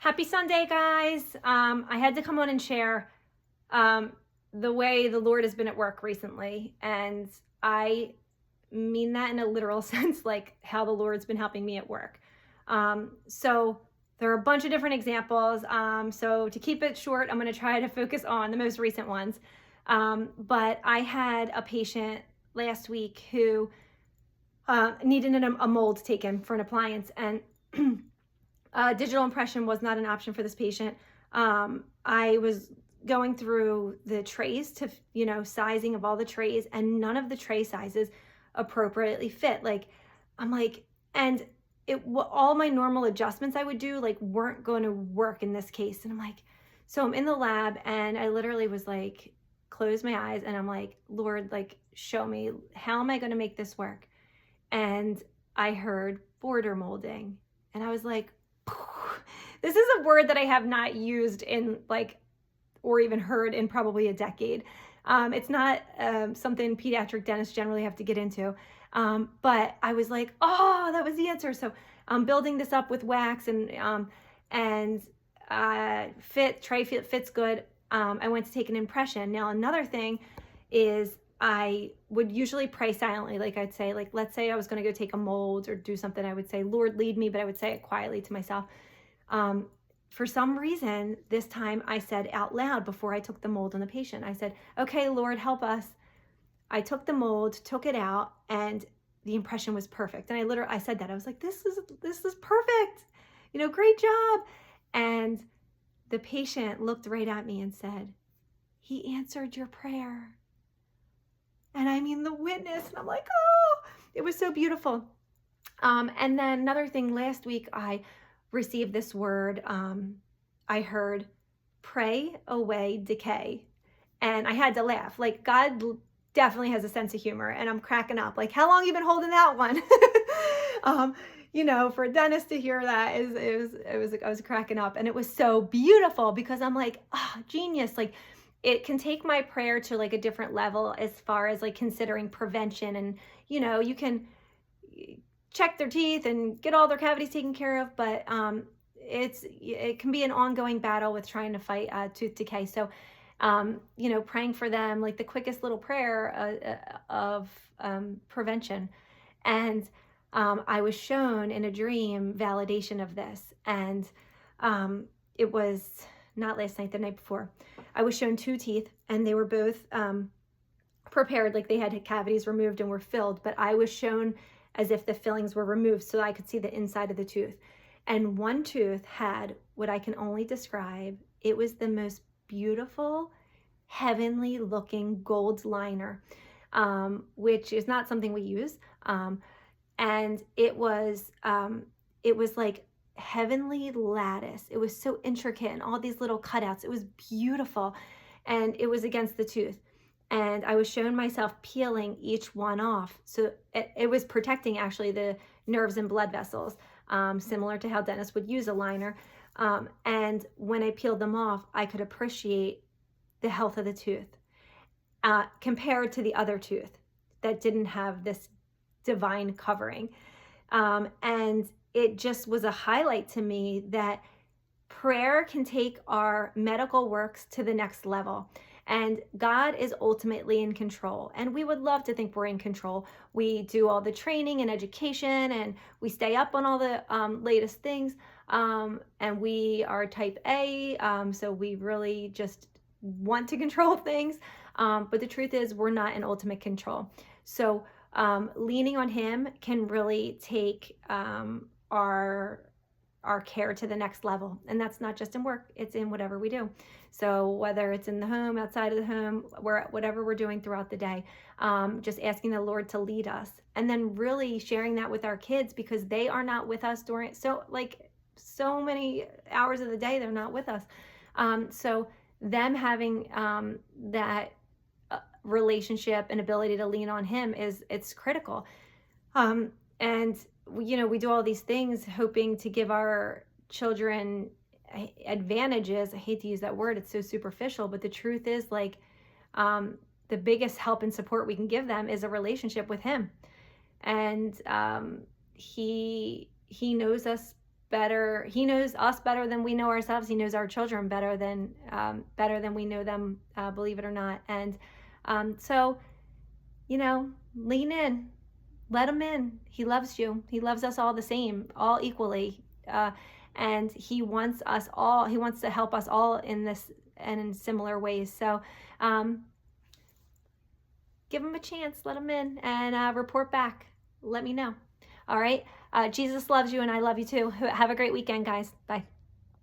Happy Sunday, guys. I had to come on and share the way the Lord has been at work recently. And I mean that in a literal sense, like how the Lord's been helping me at work. So there are a bunch of different examples. So to keep it short, I'm going to try to focus on the most recent ones. But I had a patient last week who needed a mold taken for an appliance. And digital impression was not an option for this patient. I was going through the trays to, sizing of all the trays, and none of the tray sizes appropriately fit. And all my normal adjustments I would do, weren't going to work in this case. And so I'm in the lab, and I literally was close my eyes, and I'm like, Lord, show me, how am I going to make this work? And I heard border molding, and I was like, this is a word that I have not used in or even heard in probably a decade. It's not something pediatric dentists generally have to get into. But I was like, oh, that was the answer. So I'm building this up with wax and tray fits good. I went to take an impression. Now, another thing is I would usually pray silently. I'd say, let's say I was going to go take a mold or do something. I would say, Lord, lead me, but I would say it quietly to myself. For some reason, this time I said out loud before I took the mold on the patient, I said, okay, Lord, help us. I took the mold, took it out, and the impression was perfect. And I said that. I was like, this is perfect. Great job. And the patient looked right at me and said, he answered your prayer. And I mean the witness, and I'm like, oh, it was so beautiful. And then another thing, last week I received this word. I heard, pray away decay. And I had to laugh. God definitely has a sense of humor, and I'm cracking up. How long you been holding that one? For a dentist to hear that I was cracking up, and it was so beautiful because I'm like, oh, genius. It can take my prayer to a different level as far as considering prevention, and you can check their teeth and get all their cavities taken care of, but it can be an ongoing battle with trying to fight tooth decay. So praying for them, the quickest little prayer of prevention. And I was shown in a dream validation of this, and it was not last night, the night before. I was shown two teeth, and they were both prepared, they had cavities removed and were filled, but I was shown as if the fillings were removed so I could see the inside of the tooth. And one tooth had what I can only describe. It was the most beautiful, heavenly looking gold liner, which is not something we use. And it was heavenly lattice. It was so intricate and all these little cutouts. It was beautiful. And it was against the tooth. And I was shown myself peeling each one off. So it was protecting actually the nerves and blood vessels, similar to how dentists would use a liner. And when I peeled them off, I could appreciate the health of the tooth compared to the other tooth that didn't have this divine covering. And it just was a highlight to me that prayer can take our medical works to the next level. And God is ultimately in control. And we would love to think we're in control. We do all the training and education, and we stay up on all the latest things. And we are type A, so we really just want to control things. But the truth is we're not in ultimate control. So leaning on Him can really take our care to the next level. And that's not just in work, it's in whatever we do. So whether it's in the home, outside of the home, whatever we're doing throughout the day, just asking the Lord to lead us, and then really sharing that with our kids, because they are not with us during so many hours of the day, they're not with us. So them having that relationship and ability to lean on Him it's critical. And we do all these things hoping to give our children advantages. I hate to use that word, it's so superficial, but the truth is the biggest help and support we can give them is a relationship with Him. And he knows us better. He knows us better than we know ourselves. He knows our children better than we know them, believe it or not. And so, lean in, let him in. He loves you. He loves us all the same, all equally. And he wants us all, he wants to help us all in this and in similar ways. So give him a chance, let him in, and report back. Let me know. All right. Jesus loves you, and I love you too. Have a great weekend, guys. Bye.